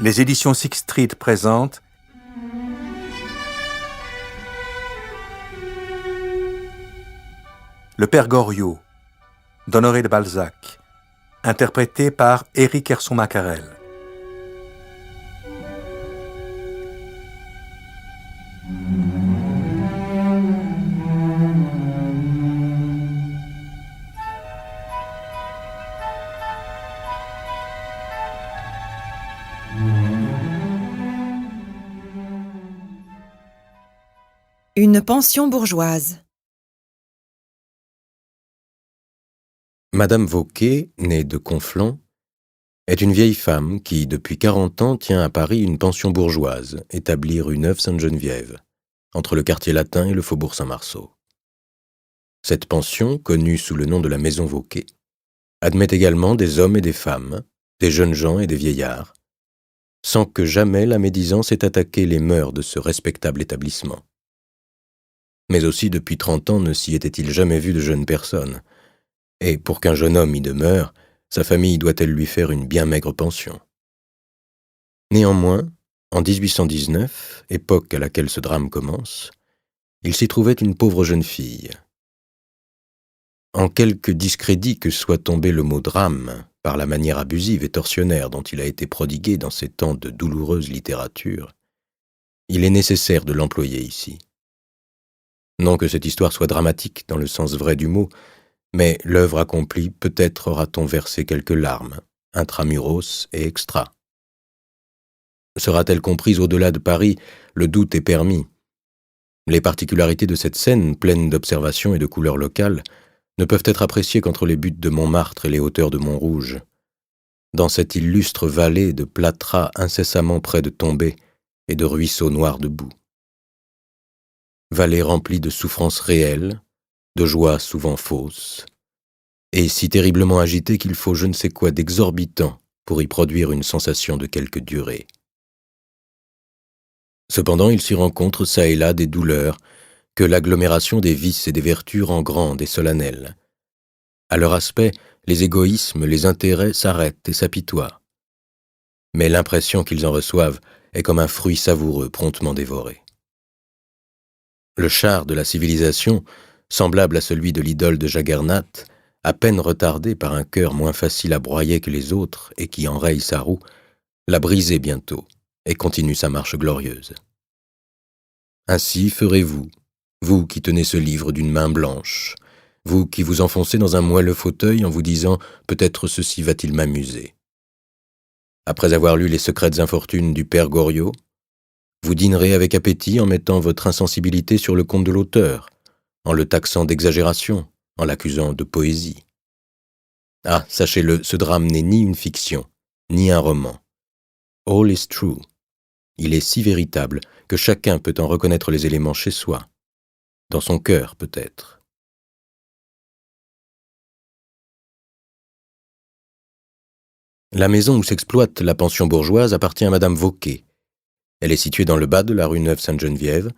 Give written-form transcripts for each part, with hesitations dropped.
Les éditions Sixth Street présentent Le Père Goriot d'Honoré de Balzac, interprété par Éric Herson-Macarel. Une pension bourgeoise. Madame Vauquet, née de Conflans, est une vieille femme qui, depuis 40 ans, tient à Paris une pension bourgeoise, établie rue Neuve-Sainte-Geneviève, entre le quartier latin et le faubourg Saint-Marceau. Cette pension, connue sous le nom de la Maison Vauquet, admet également des hommes et des femmes, des jeunes gens et des vieillards, sans que jamais la médisance ait attaqué les mœurs de ce respectable établissement. Mais aussi depuis 30 ans ne s'y était-il jamais vu de jeunes personnes, et pour qu'un jeune homme y demeure, sa famille doit-elle lui faire une bien maigre pension. Néanmoins, en 1819, époque à laquelle ce drame commence, il s'y trouvait une pauvre jeune fille. En quelque discrédit que soit tombé le mot drame par la manière abusive et tortionnaire dont il a été prodigué dans ces temps de douloureuse littérature, il est nécessaire de l'employer ici. Non que cette histoire soit dramatique dans le sens vrai du mot, mais l'œuvre accomplie, peut-être aura-t-on versé quelques larmes, intramuros et extra. Sera-t-elle comprise au-delà de Paris? Le doute est permis. Les particularités de cette scène, pleine d'observations et de couleurs locales, ne peuvent être appréciées qu'entre les buttes de Montmartre et les hauteurs de Montrouge. Dans cette illustre vallée de plâtras incessamment près de tomber et de ruisseaux noirs de boue. Vallée remplie de souffrances réelles, de joies souvent fausses, et si terriblement agitée qu'il faut je ne sais quoi d'exorbitant pour y produire une sensation de quelque durée. Cependant, il s'y rencontre çà et là des douleurs que l'agglomération des vices et des vertus rend grandes et solennelles. À leur aspect, les égoïsmes, les intérêts s'arrêtent et s'apitoient. Mais l'impression qu'ils en reçoivent est comme un fruit savoureux promptement dévoré. Le char de la civilisation, semblable à celui de l'idole de Jagernath, à peine retardé par un cœur moins facile à broyer que les autres et qui enraye sa roue, l'a brisé bientôt et continue sa marche glorieuse. Ainsi ferez-vous, vous qui tenez ce livre d'une main blanche, vous qui vous enfoncez dans un moelleux fauteuil en vous disant « peut-être ceci va-t-il m'amuser ». Après avoir lu les secrètes infortunes du Père Goriot, vous dînerez avec appétit en mettant votre insensibilité sur le compte de l'auteur, en le taxant d'exagération, en l'accusant de poésie. Ah, sachez-le, ce drame n'est ni une fiction, ni un roman. All is true. Il est si véritable que chacun peut en reconnaître les éléments chez soi, dans son cœur peut-être. La maison où s'exploite la pension bourgeoise appartient à Madame Vauquet. Elle est située dans le bas de la rue Neuve-Sainte-Geneviève,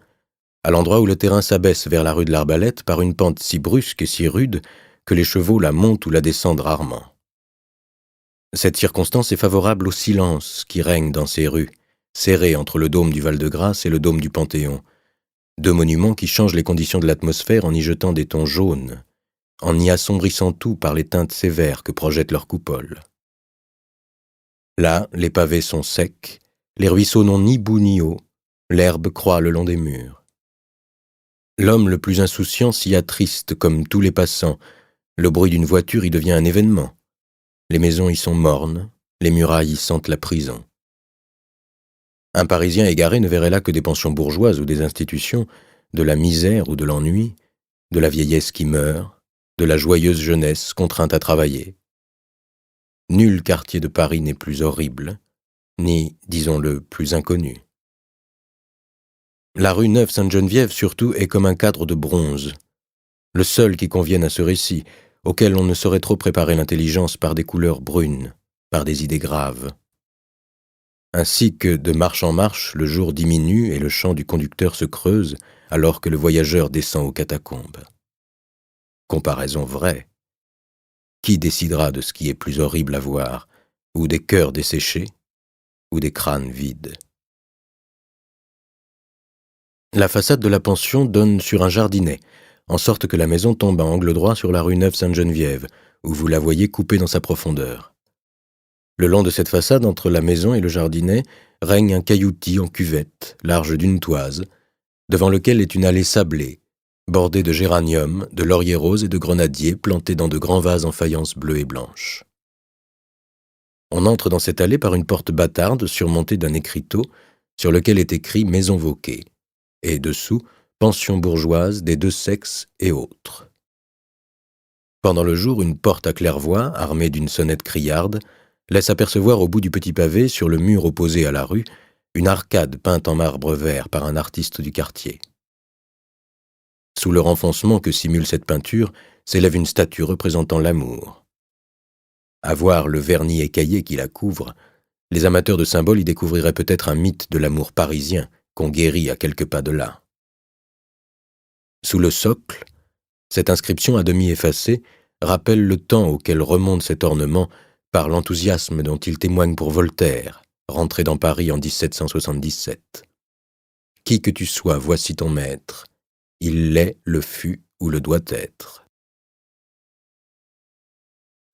à l'endroit où le terrain s'abaisse vers la rue de l'Arbalète par une pente si brusque et si rude que les chevaux la montent ou la descendent rarement. Cette circonstance est favorable au silence qui règne dans ces rues, serrées entre le dôme du Val-de-Grâce et le dôme du Panthéon, deux monuments qui changent les conditions de l'atmosphère en y jetant des tons jaunes, en y assombrissant tout par les teintes sévères que projettent leurs coupoles. Là, les pavés sont secs, les ruisseaux n'ont ni bout ni eau, l'herbe croît le long des murs. L'homme le plus insouciant s'y attriste comme tous les passants, le bruit d'une voiture y devient un événement. Les maisons y sont mornes, les murailles y sentent la prison. Un Parisien égaré ne verrait là que des pensions bourgeoises ou des institutions, de la misère ou de l'ennui, de la vieillesse qui meurt, de la joyeuse jeunesse contrainte à travailler. Nul quartier de Paris n'est plus horrible, ni, disons-le, plus inconnu. La rue Neuve-Sainte-Geneviève, surtout, est comme un cadre de bronze, le seul qui convienne à ce récit, auquel on ne saurait trop préparer l'intelligence par des couleurs brunes, par des idées graves. Ainsi que, de marche en marche, le jour diminue et le chant du conducteur se creuse, alors que le voyageur descend aux catacombes. Comparaison vraie. Qui décidera de ce qui est plus horrible à voir, ou des cœurs desséchés, ou des crânes vides. La façade de la pension donne sur un jardinet, en sorte que la maison tombe à angle droit sur la rue Neuve-Sainte-Geneviève, où vous la voyez coupée dans sa profondeur. Le long de cette façade, entre la maison et le jardinet, règne un cailloutis en cuvette, large d'une toise, devant lequel est une allée sablée, bordée de géraniums, de lauriers roses et de grenadiers plantés dans de grands vases en faïence bleue et blanche. On entre dans cette allée par une porte bâtarde surmontée d'un écriteau sur lequel est écrit « Maison Vauqué » et dessous « Pension bourgeoise des deux sexes et autres ». Pendant le jour, une porte à claire-voie, armée d'une sonnette criarde, laisse apercevoir au bout du petit pavé, sur le mur opposé à la rue, une arcade peinte en marbre vert par un artiste du quartier. Sous le renfoncement que simule cette peinture, s'élève une statue représentant l'amour. À voir le vernis écaillé qui la couvre, les amateurs de symboles y découvriraient peut-être un mythe de l'amour parisien qu'on guérit à quelques pas de là. Sous le socle, cette inscription à demi effacée rappelle le temps auquel remonte cet ornement par l'enthousiasme dont il témoigne pour Voltaire, rentré dans Paris en 1777. « Qui que tu sois, voici ton maître. Il l'est, le fut ou le doit être. »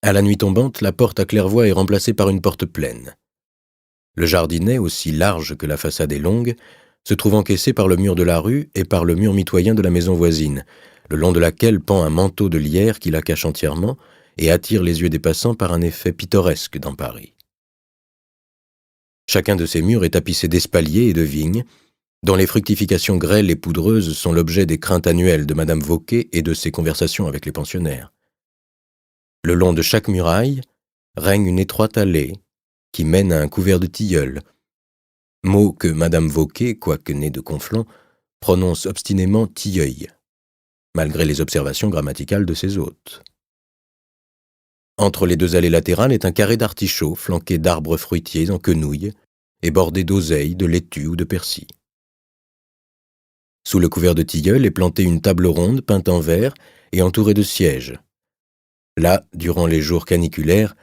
À la nuit tombante, la porte à claire-voie est remplacée par une porte pleine. Le jardinet, aussi large que la façade est longue, se trouve encaissé par le mur de la rue et par le mur mitoyen de la maison voisine, le long de laquelle pend un manteau de lierre qui la cache entièrement et attire les yeux des passants par un effet pittoresque dans Paris. Chacun de ces murs est tapissé d'espaliers et de vignes, dont les fructifications grêles et poudreuses sont l'objet des craintes annuelles de Madame Vauqué et de ses conversations avec les pensionnaires. Le long de chaque muraille règne une étroite allée qui mène à un couvert de tilleuls, mot que Madame Vauqué, quoique née de Conflans, prononce obstinément tilleuil, malgré les observations grammaticales de ses hôtes. Entre les deux allées latérales est un carré d'artichauts flanqué d'arbres fruitiers en quenouilles et bordé d'oseilles, de laitues ou de persil. Sous le couvert de tilleul est plantée une table ronde peinte en vert et entourée de sièges. Là, durant les jours caniculaires,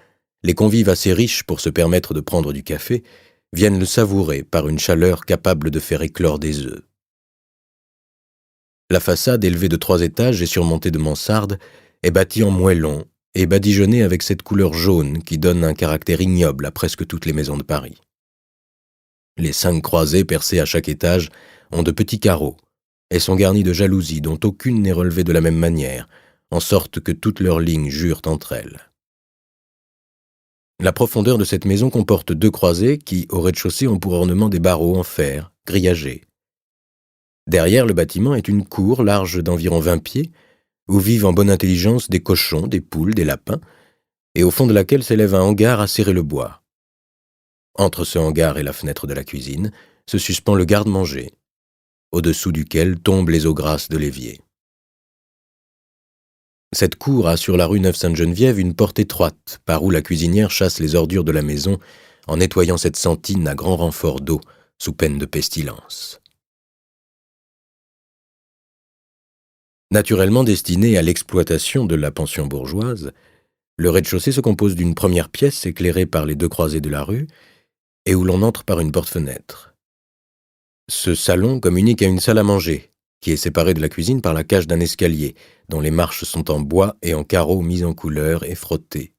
les convives assez riches pour se permettre de prendre du café viennent le savourer par une chaleur capable de faire éclore des œufs. La façade, élevée de 3 étages et surmontée de mansardes, est bâtie en moellon et badigeonnée avec cette couleur jaune qui donne un caractère ignoble à presque toutes les maisons de Paris. Les 5 croisées percées à chaque étage ont de petits carreaux et sont garnies de jalousies dont aucune n'est relevée de la même manière, en sorte que toutes leurs lignes jurent entre elles. La profondeur de cette maison comporte 2 croisées qui, au rez-de-chaussée, ont pour ornement des barreaux en fer, grillagés. Derrière le bâtiment est une cour large d'environ 20 pieds, où vivent en bonne intelligence des cochons, des poules, des lapins, et au fond de laquelle s'élève un hangar à serrer le bois. Entre ce hangar et la fenêtre de la cuisine se suspend le garde-manger, au-dessous duquel tombent les eaux grasses de l'évier. Cette cour a sur la rue Neuve-Sainte-Geneviève une porte étroite, par où la cuisinière chasse les ordures de la maison en nettoyant cette sentine à grand renfort d'eau, sous peine de pestilence. Naturellement destiné à l'exploitation de la pension bourgeoise, le rez-de-chaussée se compose d'une première pièce éclairée par les 2 croisées de la rue et où l'on entre par une porte-fenêtre. Ce salon communique à une salle à manger, qui est séparée de la cuisine par la cage d'un escalier, dont les marches sont en bois et en carreaux mis en couleur et frottés.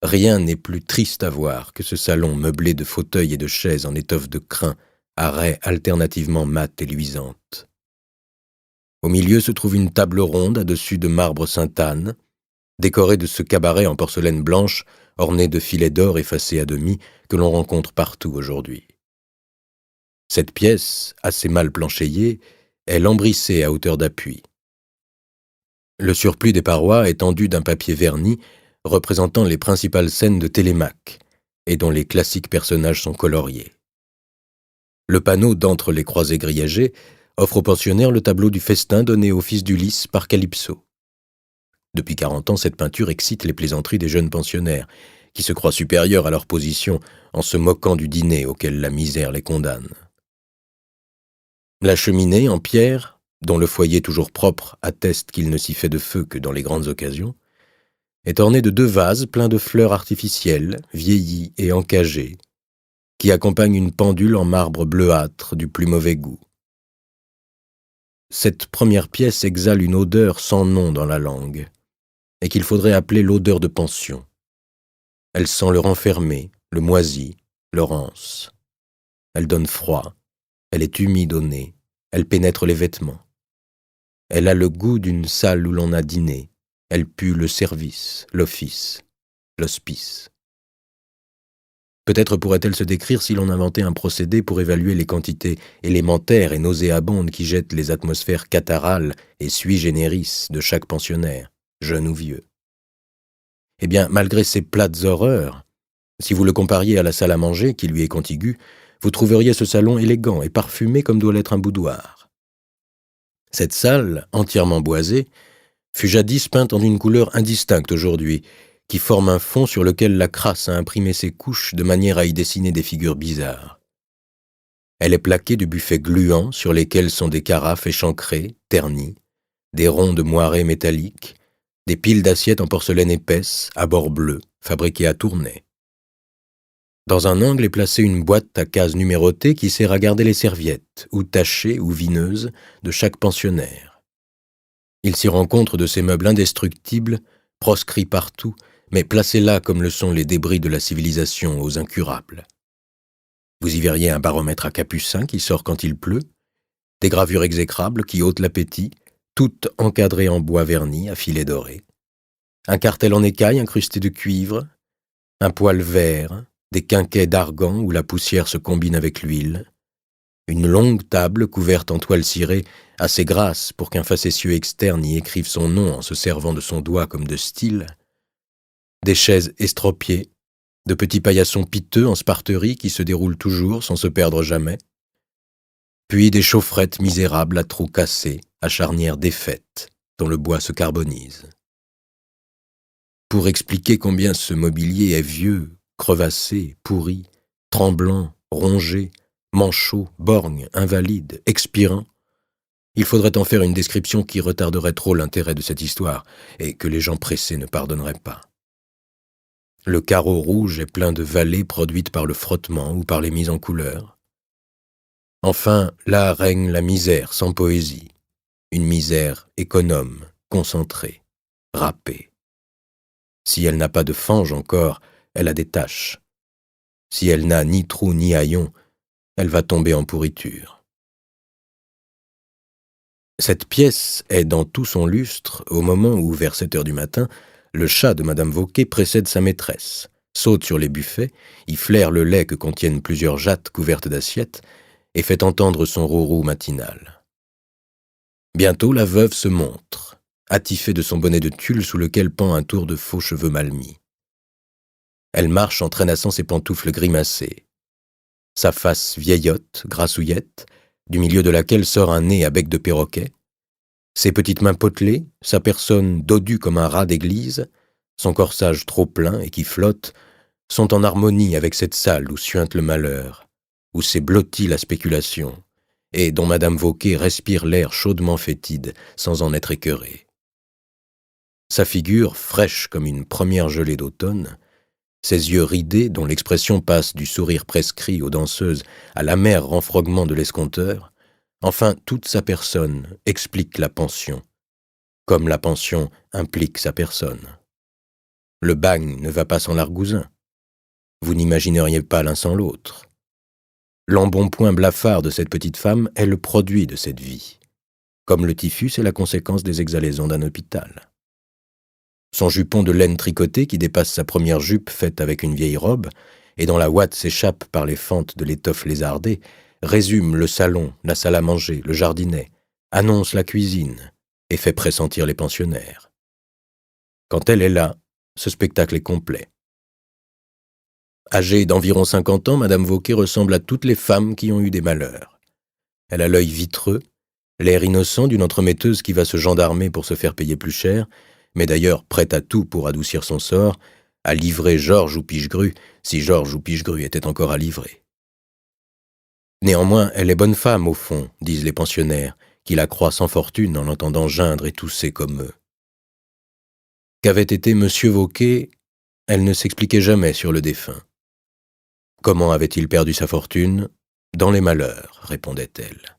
Rien n'est plus triste à voir que ce salon meublé de fauteuils et de chaises en étoffe de crin, à raies alternativement mates et luisantes. Au milieu se trouve une table ronde à dessus de marbre Sainte-Anne, décorée de ce cabaret en porcelaine blanche orné de filets d'or effacés à demi que l'on rencontre partout aujourd'hui. Cette pièce, assez mal planchéiée, est lambrissée à hauteur d'appui. Le surplus des parois est tendu d'un papier verni représentant les principales scènes de Télémaque et dont les classiques personnages sont coloriés. Le panneau d'entre les croisées grillagées offre aux pensionnaires le tableau du festin donné au fils d'Ulysse par Calypso. Depuis 40 ans, cette peinture excite les plaisanteries des jeunes pensionnaires, qui se croient supérieurs à leur position en se moquant du dîner auquel la misère les condamne. La cheminée, en pierre, dont le foyer toujours propre atteste qu'il ne s'y fait de feu que dans les grandes occasions, est ornée de 2 vases pleins de fleurs artificielles, vieillies et encagées, qui accompagne une pendule en marbre bleuâtre du plus mauvais goût. Cette première pièce exhale une odeur sans nom dans la langue, et qu'il faudrait appeler l'odeur de pension. Elle sent le renfermé, le moisi, le rance. Elle donne froid, elle est humide au nez, elle pénètre les vêtements. Elle a le goût d'une salle où l'on a dîné, elle pue le service, l'office, l'hospice. Peut-être pourrait-elle se décrire si l'on inventait un procédé pour évaluer les quantités élémentaires et nauséabondes qui jettent les atmosphères catharales et sui generis de chaque pensionnaire, jeune ou vieux. Eh bien, malgré ces plates horreurs, si vous le compariez à la salle à manger qui lui est contiguë, vous trouveriez ce salon élégant et parfumé comme doit l'être un boudoir. Cette salle, entièrement boisée, fut jadis peinte en une couleur indistincte aujourd'hui, qui forme un fond sur lequel la crasse a imprimé ses couches de manière à y dessiner des figures bizarres. Elle est plaquée de buffets gluants sur lesquels sont des carafes échancrées, ternies, des ronds de moirés métalliques, des piles d'assiettes en porcelaine épaisse, à bord bleu, fabriquées à Tournai. Dans un angle est placée une boîte à cases numérotées qui sert à garder les serviettes, ou tachées ou vineuses, de chaque pensionnaire. Il s'y rencontre de ces meubles indestructibles, proscrits partout, mais placés là comme le sont les débris de la civilisation aux incurables. Vous y verriez un baromètre à capucin qui sort quand il pleut, des gravures exécrables qui ôtent l'appétit, toutes encadrées en bois verni à filets dorés, un cartel en écaille incrusté de cuivre, un poêle vert, des quinquets d'argan où la poussière se combine avec l'huile, une longue table couverte en toile cirée, assez grasse pour qu'un facétieux externe y écrive son nom en se servant de son doigt comme de style, des chaises estropiées, de petits paillassons piteux en sparterie qui se déroulent toujours sans se perdre jamais, puis des chaufferettes misérables à trous cassés, à charnières défaites, dont le bois se carbonise. Pour expliquer combien ce mobilier est vieux, crevassé, pourri, tremblant, rongé, manchot, borgne, invalide, expirant, il faudrait en faire une description qui retarderait trop l'intérêt de cette histoire et que les gens pressés ne pardonneraient pas. Le carreau rouge est plein de vallées produites par le frottement ou par les mises en couleur. Enfin, là règne la misère sans poésie, une misère économe, concentrée, râpée. Si elle n'a pas de fange encore, elle a des taches. Si elle n'a ni trou ni haillons, elle va tomber en pourriture. Cette pièce est dans tout son lustre au moment où, vers 7 heures du matin, le chat de Madame Vauquet précède sa maîtresse, saute sur les buffets, y flaire le lait que contiennent plusieurs jattes couvertes d'assiettes et fait entendre son rourou matinal. Bientôt la veuve se montre, attifée de son bonnet de tulle sous lequel pend un tour de faux cheveux mal mis. Elle marche en traînassant ses pantoufles grimacées. Sa face vieillotte, grassouillette, du milieu de laquelle sort un nez à bec de perroquet, ses petites mains potelées, sa personne dodue comme un rat d'église, son corsage trop plein et qui flotte, sont en harmonie avec cette salle où suinte le malheur, où s'est blottie la spéculation, et dont Madame Vauquet respire l'air chaudement fétide sans en être écœurée. Sa figure, fraîche comme une première gelée d'automne, ses yeux ridés dont l'expression passe du sourire prescrit aux danseuses à l'amer renfrognement de l'escompteur, enfin toute sa personne explique la pension, comme la pension implique sa personne. Le bagne ne va pas sans l'argousin. Vous n'imagineriez pas l'un sans l'autre. L'embonpoint blafard de cette petite femme est le produit de cette vie, comme le typhus est la conséquence des exhalaisons d'un hôpital. Son jupon de laine tricotée qui dépasse sa première jupe faite avec une vieille robe, et dont la ouate s'échappe par les fentes de l'étoffe lézardée, résume le salon, la salle à manger, le jardinet, annonce la cuisine et fait pressentir les pensionnaires. Quand elle est là, ce spectacle est complet. Âgée d'environ 50 ans, Madame Vauquet ressemble à toutes les femmes qui ont eu des malheurs. Elle a l'œil vitreux, l'air innocent d'une entremetteuse qui va se gendarmer pour se faire payer plus cher, mais d'ailleurs prête à tout pour adoucir son sort, à livrer Georges ou Pichegru, si Georges ou Pichegru étaient encore à livrer. Néanmoins, elle est bonne femme, au fond, disent les pensionnaires, qui la croient sans fortune en l'entendant geindre et tousser comme eux. Qu'avait été Monsieur Vauquet, elle ne s'expliquait jamais sur le défunt. Comment avait-il perdu sa fortune ? Dans les malheurs, répondait-elle.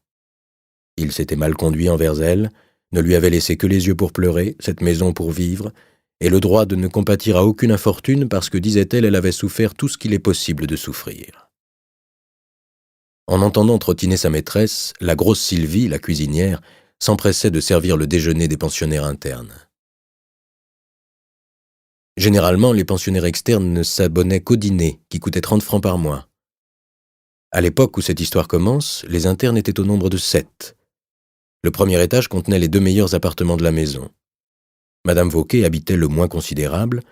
Il s'était mal conduit envers elle, ne lui avait laissé que les yeux pour pleurer, cette maison pour vivre, et le droit de ne compatir à aucune infortune parce que, disait-elle, elle avait souffert tout ce qu'il est possible de souffrir. En entendant trottiner sa maîtresse, la grosse Sylvie, la cuisinière, s'empressait de servir le déjeuner des pensionnaires internes. Généralement, les pensionnaires externes ne s'abonnaient qu'au dîner, qui coûtait 30 francs par mois. À l'époque où cette histoire commence, les internes étaient au nombre de 7. Le premier étage contenait les 2 meilleurs appartements de la maison. Madame Vauquet habitait le moins considérable,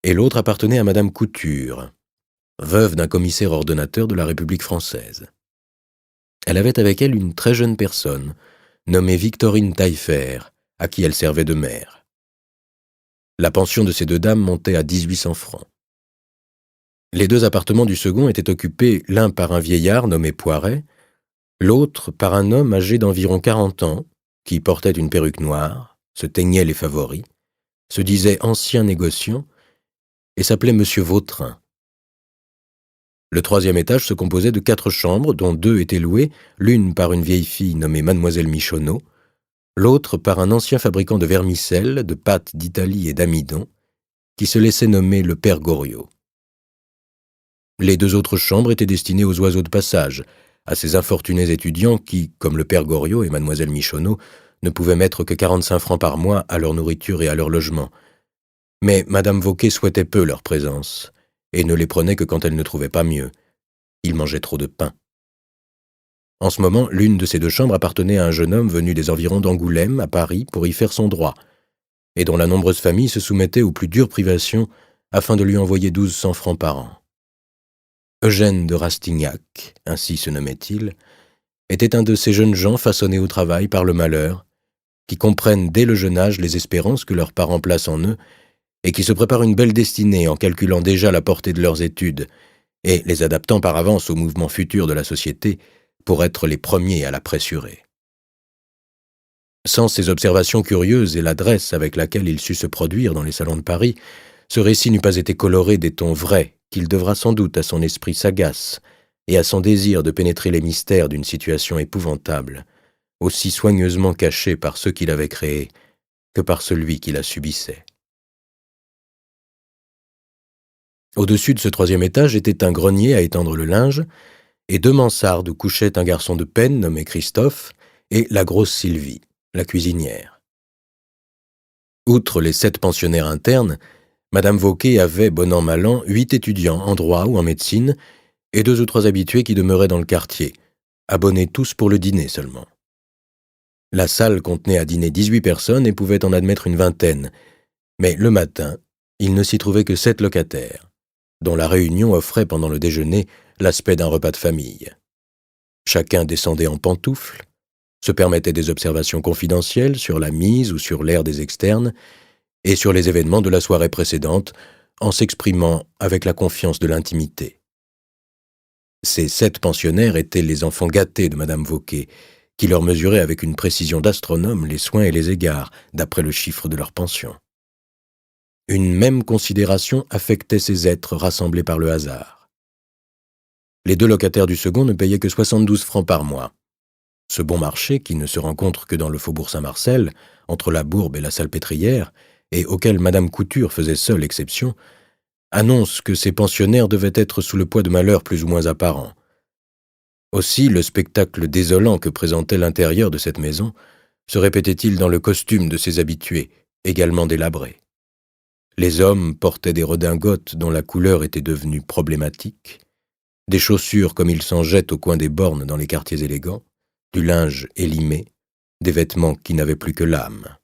et l'autre appartenait à Madame Couture, veuve d'un commissaire ordonnateur de la République française. Elle avait avec elle une très jeune personne, nommée Victorine Taillefer, à qui elle servait de mère. La pension de ces 2 dames montait à 1800 francs. Les 2 appartements du second étaient occupés l'un par un vieillard nommé Poiret, l'autre par un homme âgé d'environ 40 ans, qui portait une perruque noire, se teignait les favoris, se disait ancien négociant et s'appelait Monsieur Vautrin. Le 3e étage se composait de 4 chambres, dont 2 étaient louées, l'une par une vieille fille nommée Mademoiselle Michonneau, l'autre par un ancien fabricant de vermicelles, de pâtes d'Italie et d'amidon, qui se laissait nommer le père Goriot. Les 2 autres chambres étaient destinées aux oiseaux de passage, à ces infortunés étudiants qui, comme le père Goriot et Mademoiselle Michonneau, ne pouvaient mettre que 45 francs par mois à leur nourriture et à leur logement. Mais Madame Vauquet souhaitait peu leur présence, et ne les prenait que quand elle ne trouvait pas mieux. Ils mangeaient trop de pain. En ce moment, l'une de ces 2 chambres appartenait à un jeune homme venu des environs d'Angoulême, à Paris, pour y faire son droit, et dont la nombreuse famille se soumettait aux plus dures privations afin de lui envoyer 1200 francs par an. Eugène de Rastignac, ainsi se nommait-il, était un de ces jeunes gens façonnés au travail par le malheur, qui comprennent dès le jeune âge les espérances que leurs parents placent en eux et qui se préparent une belle destinée en calculant déjà la portée de leurs études et les adaptant par avance aux mouvements futurs de la société pour être les premiers à la pressurer. Sans ces observations curieuses et l'adresse avec laquelle il sut se produire dans les salons de Paris, ce récit n'eût pas été coloré des tons vrais qu'il devra sans doute à son esprit sagace et à son désir de pénétrer les mystères d'une situation épouvantable, aussi soigneusement cachée par ceux qui l'avaient créée que par celui qui la subissait. Au-dessus de ce 3e étage était un grenier à étendre le linge, et 2 mansardes où couchait un garçon de peine nommé Christophe et la grosse Sylvie, la cuisinière. Outre les 7 pensionnaires internes, Madame Vauquet avait, bon an mal an, 8 étudiants en droit ou en médecine, et 2 ou 3 habitués qui demeuraient dans le quartier, abonnés tous pour le dîner seulement. La salle contenait à dîner 18 personnes et pouvait en admettre une vingtaine, mais le matin, il ne s'y trouvait que 7 locataires, dont la réunion offrait pendant le déjeuner l'aspect d'un repas de famille. Chacun descendait en pantoufles, se permettait des observations confidentielles sur la mise ou sur l'air des externes et sur les événements de la soirée précédente, en s'exprimant avec la confiance de l'intimité. Ces 7 pensionnaires étaient les enfants gâtés de Madame Vauquet, qui leur mesurait avec une précision d'astronome les soins et les égards, d'après le chiffre de leur pension. Une même considération affectait ces êtres rassemblés par le hasard. Les 2 locataires du second ne payaient que 72 francs par mois. Ce bon marché, qui ne se rencontre que dans le faubourg Saint-Marcel, entre la Bourbe et la Salpêtrière, et auquel Madame Couture faisait seule exception, annonce que ces pensionnaires devaient être sous le poids de malheurs plus ou moins apparents. Aussi, le spectacle désolant que présentait l'intérieur de cette maison se répétait-il dans le costume de ses habitués, également délabrés. Les hommes portaient des redingotes dont la couleur était devenue problématique, des chaussures comme il s'en jette au coin des bornes dans les quartiers élégants, du linge élimé, des vêtements qui n'avaient plus que l'âme.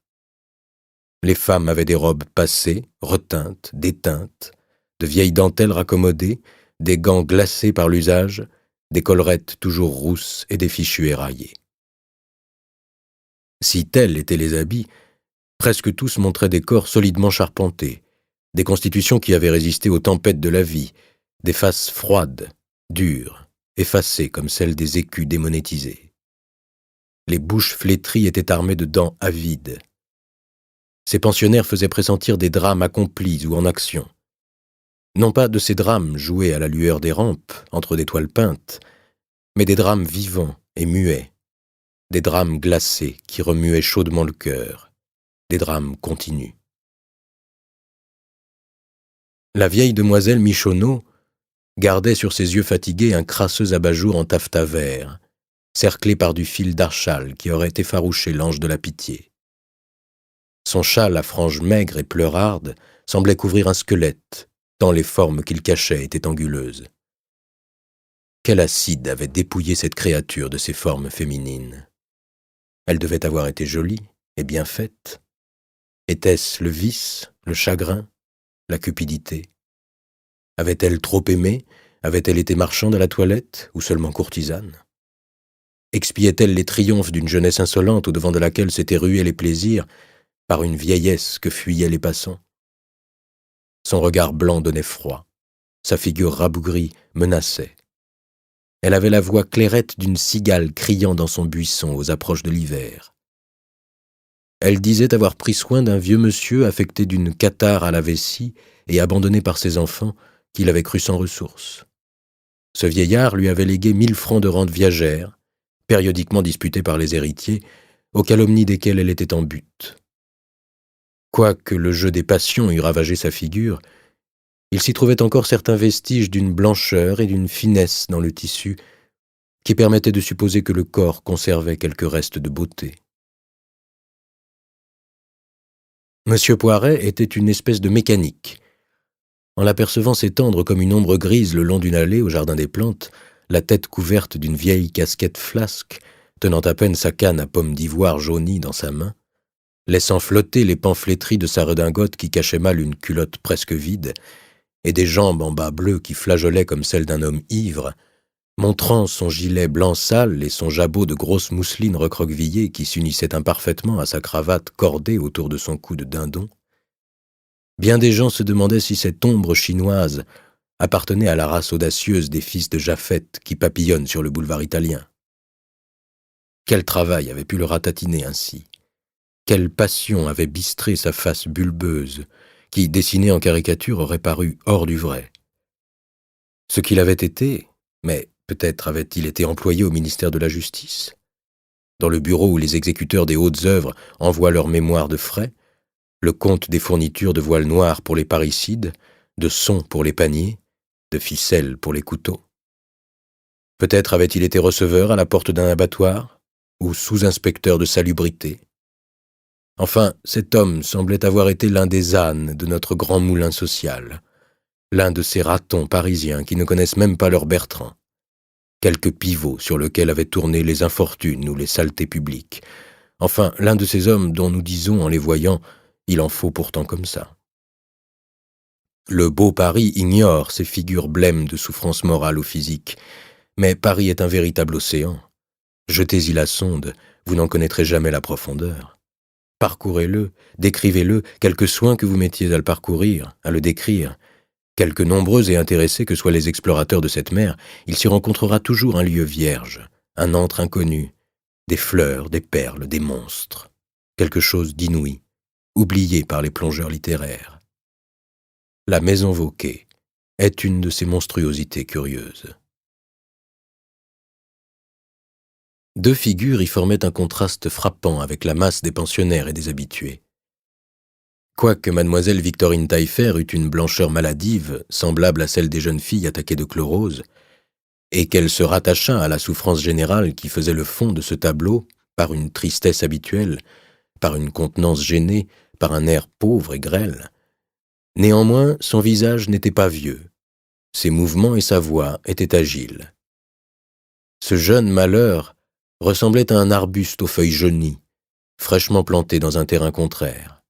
Les femmes avaient des robes passées, reteintes, déteintes, de vieilles dentelles raccommodées, des gants glacés par l'usage, des collerettes toujours rousses et des fichus éraillés. Si tels étaient les habits, presque tous montraient des corps solidement charpentés, des constitutions qui avaient résisté aux tempêtes de la vie, des faces froides, dures, effacées comme celles des écus démonétisés. Les bouches flétries étaient armées de dents avides. Ces pensionnaires faisaient pressentir des drames accomplis ou en action. Non pas de ces drames joués à la lueur des rampes, entre des toiles peintes, mais des drames vivants et muets, des drames glacés qui remuaient chaudement le cœur, des drames continus. La vieille demoiselle Michonneau gardait sur ses yeux fatigués un crasseux abat-jour en taffetas vert, cerclé par du fil d'archal qui aurait effarouché l'ange de la pitié. Son châle à franges maigres et pleurardes semblait couvrir un squelette, tant les formes qu'il cachait étaient anguleuses. Quel acide avait dépouillé cette créature de ses formes féminines? Elle devait avoir été jolie et bien faite. Était-ce le vice, le chagrin, la cupidité? Avait-elle trop aimé? Avait-elle été marchande à la toilette ou seulement courtisane? Expiait-elle les triomphes d'une jeunesse insolente au-devant de laquelle s'étaient rués les plaisirs par une vieillesse que fuyaient les passants? Son regard blanc donnait froid, sa figure rabougrie menaçait. Elle avait la voix clairette d'une cigale criant dans son buisson aux approches de l'hiver. Elle disait avoir pris soin d'un vieux monsieur affecté d'une catarrhe à la vessie et abandonné par ses enfants qu'il avait cru sans ressources. Ce vieillard lui avait légué 1000 francs de rente viagère, périodiquement disputés par les héritiers, aux calomnies desquelles elle était en butte. Quoique le jeu des passions eût ravagé sa figure, il s'y trouvait encore certains vestiges d'une blancheur et d'une finesse dans le tissu qui permettaient de supposer que le corps conservait quelques restes de beauté. Monsieur Poiret était une espèce de mécanique. En l'apercevant s'étendre comme une ombre grise le long d'une allée au jardin des plantes, la tête couverte d'une vieille casquette flasque, tenant à peine sa canne à pomme d'ivoire jaunie dans sa main, laissant flotter les pamphléteries de sa redingote qui cachait mal une culotte presque vide, et des jambes en bas bleus qui flageolaient comme celles d'un homme ivre, montrant son gilet blanc sale et son jabot de grosse mousseline recroquevillée qui s'unissait imparfaitement à sa cravate cordée autour de son cou de dindon, bien des gens se demandaient si cette ombre chinoise appartenait à la race audacieuse des fils de Japhet qui papillonnent sur le boulevard italien. Quel travail avait pu le ratatiner ainsi? Quelle passion avait bistré sa face bulbeuse, qui, dessinée en caricature, aurait paru hors du vrai? Ce qu'il avait été, mais peut-être avait-il été employé au ministère de la Justice. Dans le bureau où les exécuteurs des hautes œuvres envoient leurs mémoires de frais, le compte des fournitures de voiles noires pour les parricides, de son pour les paniers, de ficelles pour les couteaux. Peut-être avait-il été receveur à la porte d'un abattoir, ou sous-inspecteur de salubrité. Enfin, cet homme semblait avoir été l'un des ânes de notre grand moulin social, l'un de ces ratons parisiens qui ne connaissent même pas leur Bertrand, quelque pivot sur lequel avaient tourné les infortunes ou les saletés publiques, enfin, l'un de ces hommes dont nous disons en les voyant « il en faut pourtant comme ça ». Le beau Paris ignore ces figures blêmes de souffrance morale ou physique, mais Paris est un véritable océan. Jetez-y la sonde, vous n'en connaîtrez jamais la profondeur. Parcourez-le, décrivez-le, quelque soin que vous mettiez à le parcourir, à le décrire. Quelque nombreux et intéressés que soient les explorateurs de cette mer, il s'y rencontrera toujours un lieu vierge, un antre inconnu, des fleurs, des perles, des monstres, quelque chose d'inouï, oublié par les plongeurs littéraires. La maison Vauquer est une de ces monstruosités curieuses. Deux figures y formaient un contraste frappant avec la masse des pensionnaires et des habitués. Quoique mademoiselle Victorine Taillefer eût une blancheur maladive, semblable à celle des jeunes filles attaquées de chlorose, et qu'elle se rattachât à la souffrance générale qui faisait le fond de ce tableau, par une tristesse habituelle, par une contenance gênée, par un air pauvre et grêle, néanmoins son visage n'était pas vieux, ses mouvements et sa voix étaient agiles. Ce jeune malheur ressemblait à un arbuste aux feuilles jaunies, fraîchement planté dans un terrain contraire.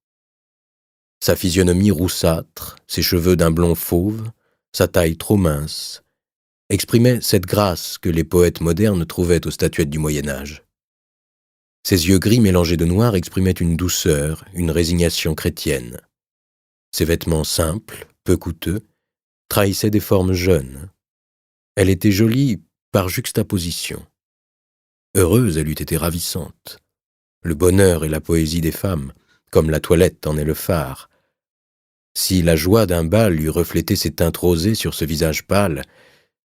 Sa physionomie roussâtre, ses cheveux d'un blond fauve, sa taille trop mince, exprimaient cette grâce que les poètes modernes trouvaient aux statuettes du Moyen-Âge. Ses yeux gris mélangés de noir exprimaient une douceur, une résignation chrétienne. Ses vêtements simples, peu coûteux, trahissaient des formes jeunes. Elle était jolie par juxtaposition. Heureuse, elle eût été ravissante. Le bonheur est la poésie des femmes, comme la toilette en est le phare. Si la joie d'un bal eût reflété ses teintes rosées sur ce visage pâle,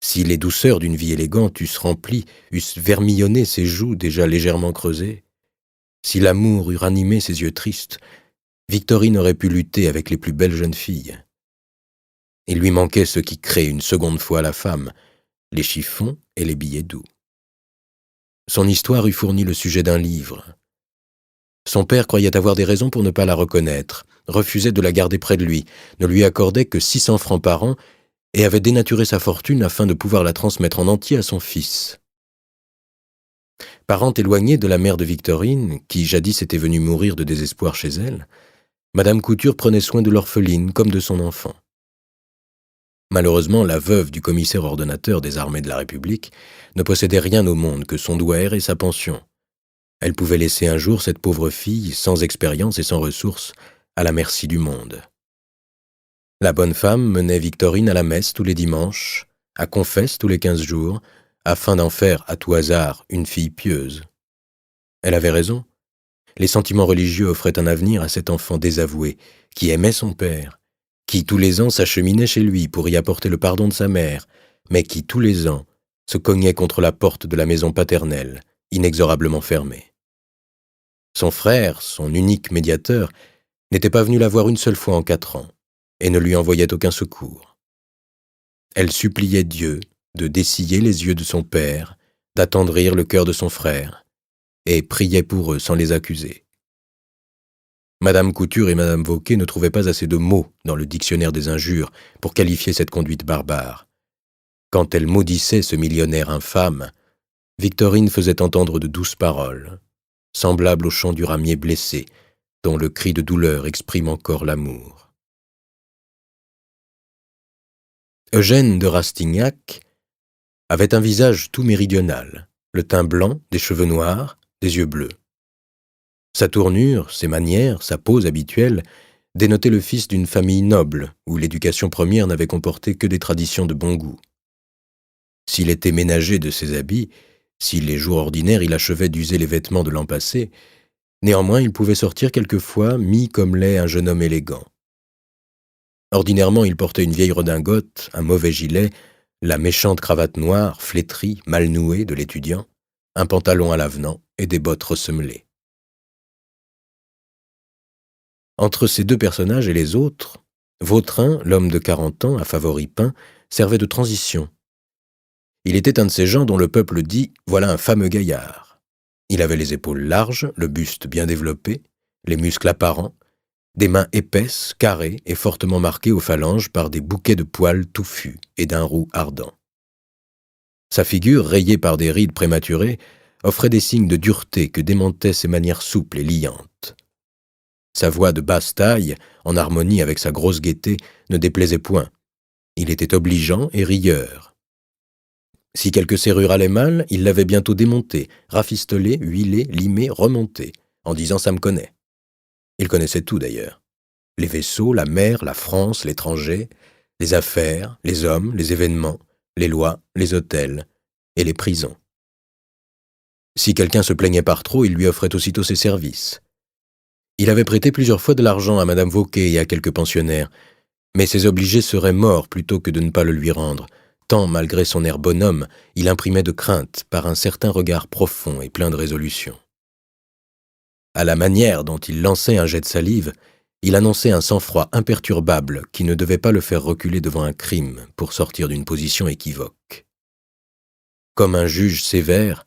si les douceurs d'une vie élégante eussent rempli, eussent vermillonné ses joues déjà légèrement creusées, si l'amour eût ranimé ses yeux tristes, Victorine aurait pu lutter avec les plus belles jeunes filles. Il lui manquait ce qui crée une seconde fois la femme, les chiffons et les billets doux. Son histoire eût fourni le sujet d'un livre. Son père croyait avoir des raisons pour ne pas la reconnaître, refusait de la garder près de lui, ne lui accordait que 600 francs par an et avait dénaturé sa fortune afin de pouvoir la transmettre en entier à son fils. Parente éloignée de la mère de Victorine, qui jadis était venue mourir de désespoir chez elle, Madame Couture prenait soin de l'orpheline comme de son enfant. Malheureusement, la veuve du commissaire ordonnateur des armées de la République ne possédait rien au monde que son douaire et sa pension. Elle pouvait laisser un jour cette pauvre fille, sans expérience et sans ressources, à la merci du monde. La bonne femme menait Victorine à la messe tous les dimanches, à confesse tous les 15 jours, afin d'en faire, à tout hasard, une fille pieuse. Elle avait raison. Les sentiments religieux offraient un avenir à cet enfant désavoué, qui aimait son père, qui tous les ans s'acheminait chez lui pour y apporter le pardon de sa mère, mais qui tous les ans se cognait contre la porte de la maison paternelle, inexorablement fermée. Son frère, son unique médiateur, n'était pas venu la voir une seule fois en 4 ans, et ne lui envoyait aucun secours. Elle suppliait Dieu de dessiller les yeux de son père, d'attendrir le cœur de son frère, et priait pour eux sans les accuser. Madame Couture et Madame Vauquet ne trouvaient pas assez de mots dans le dictionnaire des injures pour qualifier cette conduite barbare. Quand elle maudissait ce millionnaire infâme, Victorine faisait entendre de douces paroles, semblables au chant du ramier blessé, dont le cri de douleur exprime encore l'amour. Eugène de Rastignac avait un visage tout méridional, le teint blanc, des cheveux noirs, des yeux bleus. Sa tournure, ses manières, sa pose habituelle dénotaient le fils d'une famille noble où l'éducation première n'avait comporté que des traditions de bon goût. S'il était ménager de ses habits, si les jours ordinaires il achevait d'user les vêtements de l'an passé, néanmoins il pouvait sortir quelquefois mis comme l'est un jeune homme élégant. Ordinairement il portait une vieille redingote, un mauvais gilet, la méchante cravate noire, flétrie, mal nouée de l'étudiant, un pantalon à l'avenant et des bottes ressemelées. Entre ces deux personnages et les autres, Vautrin, l'homme de 40 ans, à favoris peints, servait de transition. Il était un de ces gens dont le peuple dit « voilà un fameux gaillard ». Il avait les épaules larges, le buste bien développé, les muscles apparents, des mains épaisses, carrées et fortement marquées aux phalanges par des bouquets de poils touffus et d'un roux ardent. Sa figure, rayée par des rides prématurées, offrait des signes de dureté que démentaient ses manières souples et liantes. Sa voix de basse taille, en harmonie avec sa grosse gaieté, ne déplaisait point. Il était obligeant et rieur. Si quelque serrure allait mal, il l'avait bientôt démontée, rafistolée, huilée, limée, remontée, en disant « ça me connaît ». Il connaissait tout d'ailleurs. Les vaisseaux, la mer, la France, l'étranger, les affaires, les hommes, les événements, les lois, les hôtels et les prisons. Si quelqu'un se plaignait par trop, il lui offrait aussitôt ses services. Il avait prêté plusieurs fois de l'argent à Madame Vauquet et à quelques pensionnaires, mais ses obligés seraient morts plutôt que de ne pas le lui rendre, tant, malgré son air bonhomme, il imprimait de crainte par un certain regard profond et plein de résolution. À la manière dont il lançait un jet de salive, il annonçait un sang-froid imperturbable qui ne devait pas le faire reculer devant un crime pour sortir d'une position équivoque. Comme un juge sévère,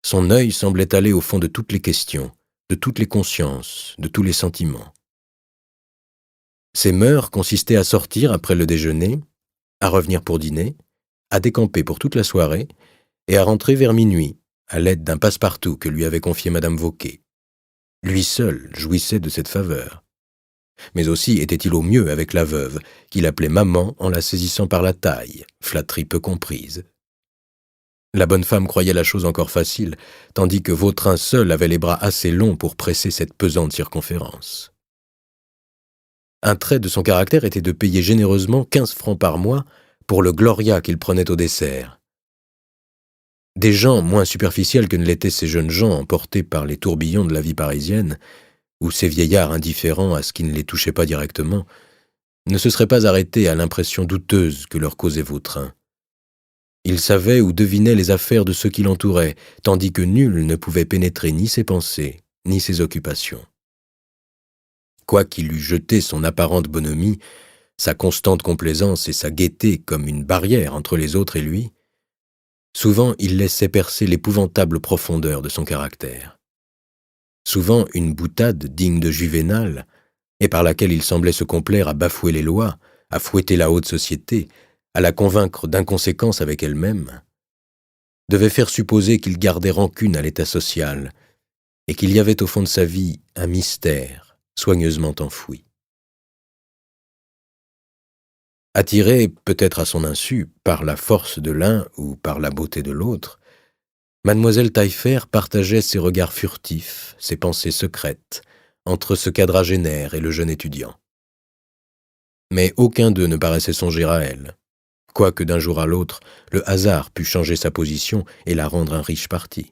son œil semblait aller au fond de toutes les questions, de toutes les consciences, de tous les sentiments. Ses mœurs consistaient à sortir après le déjeuner, à revenir pour dîner, à décamper pour toute la soirée et à rentrer vers minuit, à l'aide d'un passe-partout que lui avait confié Madame Vauquet. Lui seul jouissait de cette faveur. Mais aussi était-il au mieux avec la veuve, qu'il appelait maman en la saisissant par la taille, flatterie peu comprise. La bonne femme croyait la chose encore facile, tandis que Vautrin seul avait les bras assez longs pour presser cette pesante circonférence. Un trait de son caractère était de payer généreusement 15 francs par mois pour le gloria qu'il prenait au dessert. Des gens moins superficiels que ne l'étaient ces jeunes gens emportés par les tourbillons de la vie parisienne, ou ces vieillards indifférents à ce qui ne les touchait pas directement, ne se seraient pas arrêtés à l'impression douteuse que leur causait Vautrin. Il savait ou devinait les affaires de ceux qui l'entouraient, tandis que nul ne pouvait pénétrer ni ses pensées, ni ses occupations. Quoiqu'il eût jeté son apparente bonhomie, sa constante complaisance et sa gaieté comme une barrière entre les autres et lui, souvent il laissait percer l'épouvantable profondeur de son caractère. Souvent une boutade digne de Juvénal, et par laquelle il semblait se complaire à bafouer les lois, à fouetter la haute société, à la convaincre d'inconséquence avec elle-même, devait faire supposer qu'il gardait rancune à l'état social, et qu'il y avait au fond de sa vie un mystère soigneusement enfoui. Attirée, peut-être à son insu, par la force de l'un ou par la beauté de l'autre, Mademoiselle Taillefer partageait ses regards furtifs, ses pensées secrètes, entre ce quadragénaire et le jeune étudiant. Mais aucun d'eux ne paraissait songer à elle, quoique d'un jour à l'autre, le hasard pût changer sa position et la rendre un riche parti.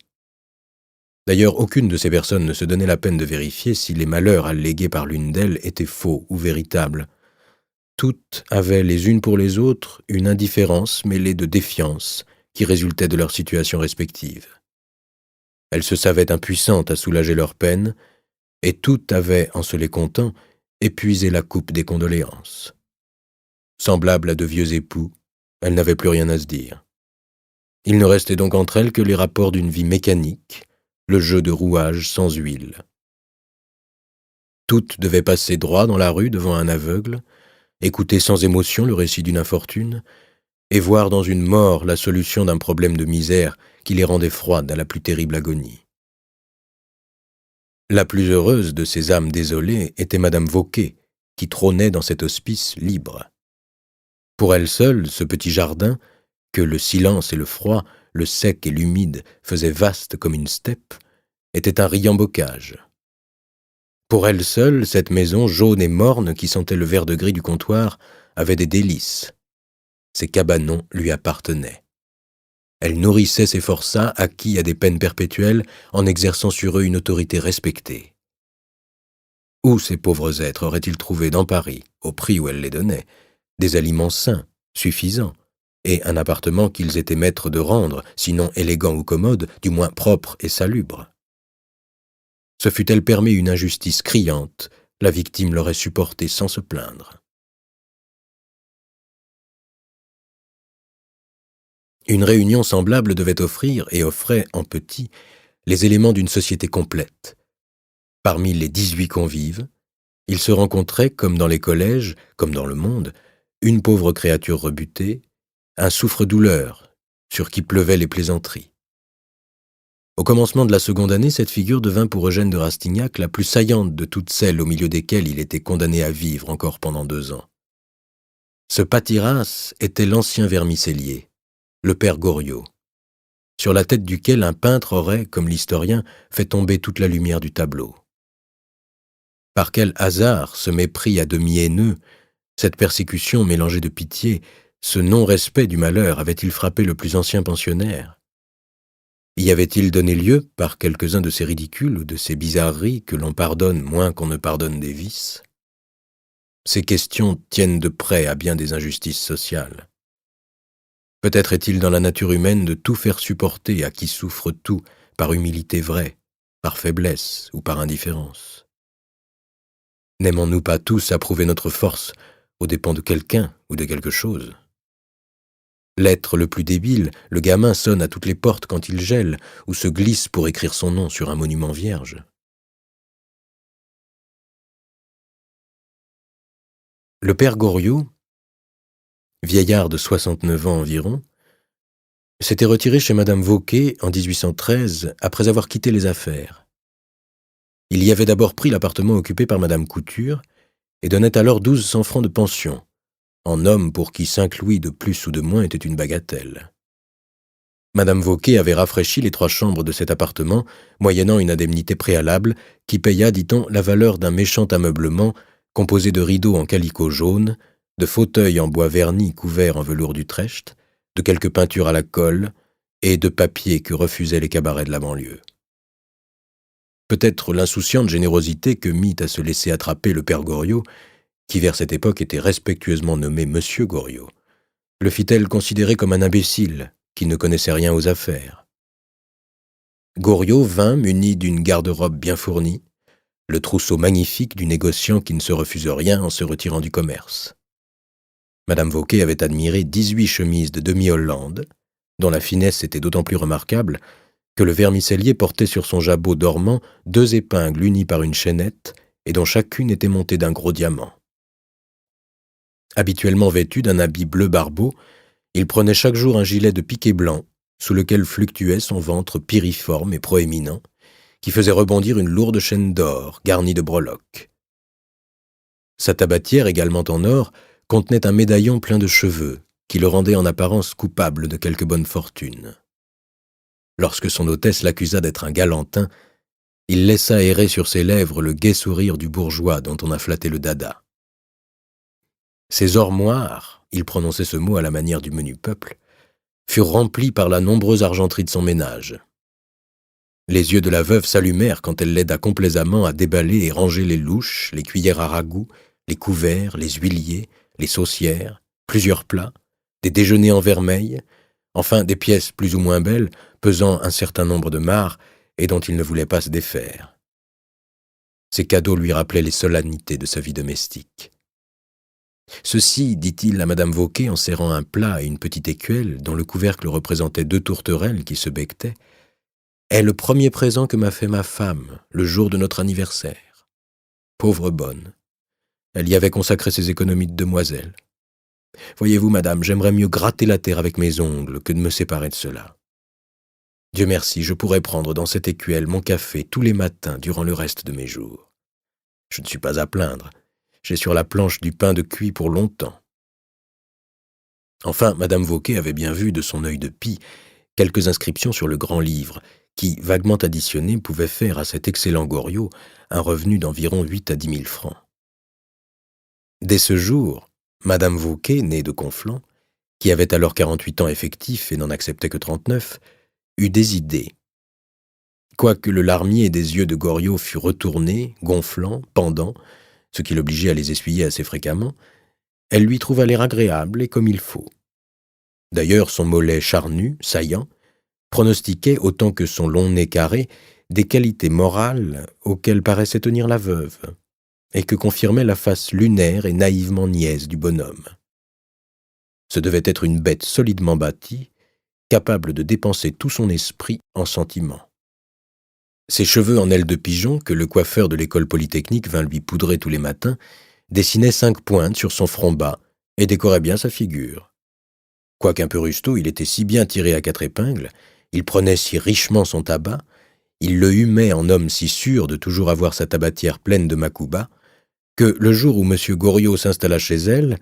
D'ailleurs, aucune de ces personnes ne se donnait la peine de vérifier si les malheurs allégués par l'une d'elles étaient faux ou véritables. Toutes avaient les unes pour les autres une indifférence mêlée de défiance qui résultait de leur situation respective. Elles se savaient impuissantes à soulager leurs peines, et toutes avaient, en se les comptant, épuisé la coupe des condoléances. Semblables à de vieux époux, elles n'avaient plus rien à se dire. Il ne restait donc entre elles que les rapports d'une vie mécanique, le jeu de rouages sans huile. Toutes devaient passer droit dans la rue devant un aveugle, écouter sans émotion le récit d'une infortune, et voir dans une mort la solution d'un problème de misère qui les rendait froides à la plus terrible agonie. La plus heureuse de ces âmes désolées était Madame Vauquet, qui trônait dans cet hospice libre. Pour elle seule, ce petit jardin, que le silence et le froid, le sec et l'humide faisaient vaste comme une steppe, était un riant bocage. Pour elle seule, cette maison jaune et morne qui sentait le vert-de-gris du comptoir avait des délices. Ces cabanons lui appartenaient. Elle nourrissait ses forçats acquis à des peines perpétuelles en exerçant sur eux une autorité respectée. Où ces pauvres êtres auraient-ils trouvé dans Paris, au prix où elle les donnait, des aliments sains, suffisants, et un appartement qu'ils étaient maîtres de rendre, sinon élégant ou commode, du moins propre et salubre? Se fût-elle permis une injustice criante, la victime l'aurait supportée sans se plaindre. Une réunion semblable devait offrir, et offrait en petit, les éléments d'une société complète. Parmi les 18 convives, il se rencontrait, comme dans les collèges, comme dans le monde, une pauvre créature rebutée, un souffre-douleur, sur qui pleuvaient les plaisanteries. Au commencement de la seconde année, cette figure devint pour Eugène de Rastignac la plus saillante de toutes celles au milieu desquelles il était condamné à vivre encore pendant 2 ans. Ce pâtiras était l'ancien vermicellier, le père Goriot, sur la tête duquel un peintre aurait, comme l'historien, fait tomber toute la lumière du tableau. Par quel hasard ce mépris à demi haineux, cette persécution mélangée de pitié, ce non-respect du malheur avait-il frappé le plus ancien pensionnaire? Y avait-il donné lieu, par quelques-uns de ces ridicules ou de ces bizarreries que l'on pardonne moins qu'on ne pardonne des vices? Ces questions tiennent de près à bien des injustices sociales. Peut-être est-il dans la nature humaine de tout faire supporter à qui souffre tout, par humilité vraie, par faiblesse ou par indifférence. N'aimons-nous pas tous approuver notre force aux dépens de quelqu'un ou de quelque chose? L'être le plus débile, le gamin, sonne à toutes les portes quand il gèle, ou se glisse pour écrire son nom sur un monument vierge. Le père Goriot, vieillard de 69 ans environ, s'était retiré chez Madame Vauquet en 1813 après avoir quitté les affaires. Il y avait d'abord pris l'appartement occupé par Madame Couture et donnait alors 1200 francs de pension, en homme pour qui 5 louis de plus ou de moins était une bagatelle. Madame Vauquet avait rafraîchi les 3 chambres de cet appartement, moyennant une indemnité préalable qui paya, dit-on, la valeur d'un méchant ameublement composé de rideaux en calicot jaune, de fauteuils en bois verni couverts en velours d'Utrecht, de quelques peintures à la colle et de papiers que refusaient les cabarets de la banlieue. Peut-être l'insouciante générosité que mit à se laisser attraper le père Goriot, qui vers cette époque était respectueusement nommé Monsieur Goriot, le fit-elle considérer comme un imbécile qui ne connaissait rien aux affaires. Goriot vint muni d'une garde-robe bien fournie, le trousseau magnifique du négociant qui ne se refuse rien en se retirant du commerce. Madame Vauquet avait admiré 18 chemises de demi-Hollande, dont la finesse était d'autant plus remarquable que le vermicellier portait sur son jabot dormant 2 épingles unies par une chaînette et dont chacune était montée d'un gros diamant. Habituellement vêtu d'un habit bleu barbeau, il prenait chaque jour un gilet de piqué blanc, sous lequel fluctuait son ventre piriforme et proéminent, qui faisait rebondir une lourde chaîne d'or garnie de breloques. Sa tabatière, également en or, contenait un médaillon plein de cheveux, qui le rendait en apparence coupable de quelque bonne fortune. Lorsque son hôtesse l'accusa d'être un galantin, il laissa errer sur ses lèvres le gai sourire du bourgeois dont on a flatté le dada. Ses ormoires, il prononçait ce mot à la manière du menu peuple, furent remplies par la nombreuse argenterie de son ménage. Les yeux de la veuve s'allumèrent quand elle l'aida complaisamment à déballer et ranger les louches, les cuillères à ragoût, les couverts, les huiliers, les saucières, plusieurs plats, des déjeuners en vermeil, enfin des pièces plus ou moins belles, pesant un certain nombre de marcs et dont il ne voulait pas se défaire. Ces cadeaux lui rappelaient les solennités de sa vie domestique. Ceci, dit-il à Madame Vauquet en serrant un plat et une petite écuelle dont le couvercle représentait 2 tourterelles qui se becquetaient, est le premier présent que m'a fait ma femme le jour de notre anniversaire. Pauvre bonne, elle y avait consacré ses économies de demoiselle. Voyez-vous, madame, j'aimerais mieux gratter la terre avec mes ongles que de me séparer de cela. Dieu merci, je pourrais prendre dans cette écuelle mon café tous les matins durant le reste de mes jours. Je ne suis pas à plaindre. J'ai sur la planche du pain de cuit pour longtemps. Enfin, Madame Vauquet avait bien vu de son œil de pie quelques inscriptions sur le grand livre qui, vaguement additionnées, pouvaient faire à cet excellent Goriot un revenu d'environ 8 à 10 000 francs. Dès ce jour, Madame Vauquet, née de Conflans, qui avait alors 48 ans effectifs et n'en acceptait que 39, eut des idées. Quoique le larmier des yeux de Goriot fût retourné, gonflant, pendant, ce qui l'obligeait à les essuyer assez fréquemment, elle lui trouva l'air agréable et comme il faut. D'ailleurs, son mollet charnu, saillant, pronostiquait, autant que son long nez carré, des qualités morales auxquelles paraissait tenir la veuve, et que confirmait la face lunaire et naïvement niaise du bonhomme. Ce devait être une bête solidement bâtie, capable de dépenser tout son esprit en sentiments. Ses cheveux en aile de pigeon, que le coiffeur de l'école polytechnique vint lui poudrer tous les matins, dessinaient 5 pointes sur son front bas et décoraient bien sa figure. Quoiqu'un peu rustaud, il était si bien tiré à 4 épingles, il prenait si richement son tabac, il le humait en homme si sûr de toujours avoir sa tabatière pleine de macouba, que le jour où M. Goriot s'installa chez elle,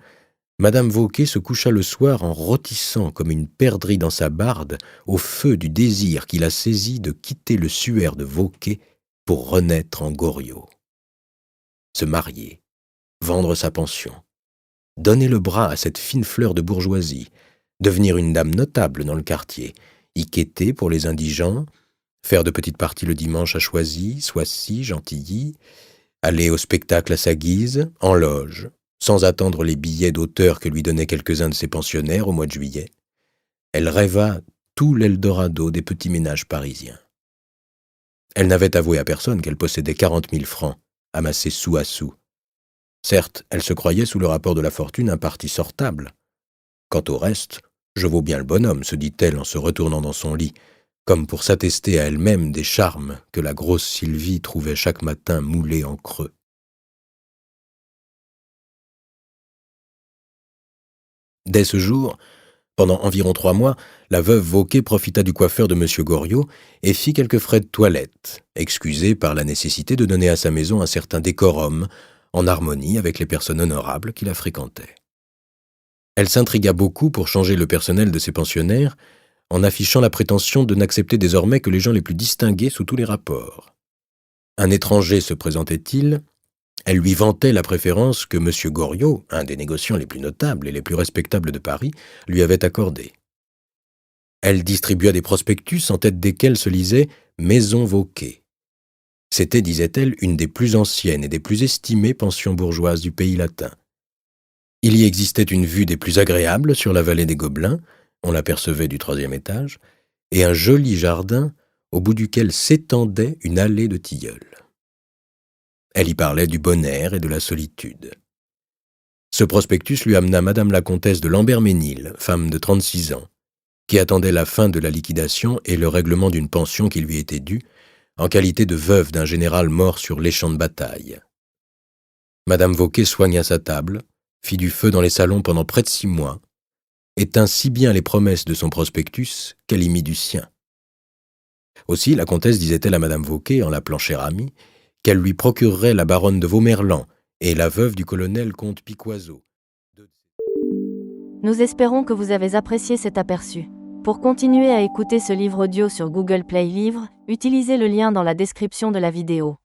Madame Vauquet se coucha le soir en rôtissant comme une perdrix dans sa barde au feu du désir qui la saisit de quitter le suaire de Vauquet pour renaître en Goriot. Se marier, vendre sa pension, donner le bras à cette fine fleur de bourgeoisie, devenir une dame notable dans le quartier, y quêter pour les indigents, faire de petites parties le dimanche à Choisy, Soissy, Gentilly, aller au spectacle à sa guise, en loge, sans attendre les billets d'auteur que lui donnaient quelques-uns de ses pensionnaires au mois de juillet. Elle rêva tout l'Eldorado des petits ménages parisiens. Elle n'avait avoué à personne qu'elle possédait 40 000 francs, amassés sou à sou. Certes, elle se croyait sous le rapport de la fortune un parti sortable. Quant au reste, je vaux bien le bonhomme, se dit-elle en se retournant dans son lit, comme pour s'attester à elle-même des charmes que la grosse Sylvie trouvait chaque matin moulés en creux. Dès ce jour, pendant environ 3 mois, la veuve Vauquet profita du coiffeur de M. Goriot et fit quelques frais de toilette, excusés par la nécessité de donner à sa maison un certain décorum, en harmonie avec les personnes honorables qui la fréquentaient. Elle s'intrigua beaucoup pour changer le personnel de ses pensionnaires, en affichant la prétention de n'accepter désormais que les gens les plus distingués sous tous les rapports. Un étranger se présentait-il, elle lui vantait la préférence que M. Goriot, un des négociants les plus notables et les plus respectables de Paris, lui avait accordée. Elle distribua des prospectus en tête desquels se lisait « Maison Vauquet ». C'était, disait-elle, une des plus anciennes et des plus estimées pensions bourgeoises du pays latin. Il y existait une vue des plus agréables sur la vallée des Gobelins, on l'apercevait du 3e étage, et un joli jardin au bout duquel s'étendait une allée de tilleuls. Elle y parlait du bon air et de la solitude. Ce prospectus lui amena Madame la comtesse de Lambert-Ménil, femme de 36 ans, qui attendait la fin de la liquidation et le règlement d'une pension qui lui était due, en qualité de veuve d'un général mort sur les champs de bataille. Madame Vauquet soigna sa table, fit du feu dans les salons pendant près de 6 mois, et tint si bien les promesses de son prospectus qu'elle y mit du sien. Aussi, la comtesse disait-elle à Madame Vauquet, en l'appelant chère amie, qu'elle lui procurerait la baronne de Vaumerlan et la veuve du colonel comte Piquoiseau. Nous espérons que vous avez apprécié cet aperçu. Pour continuer à écouter ce livre audio sur Google Play Livres, utilisez le lien dans la description de la vidéo.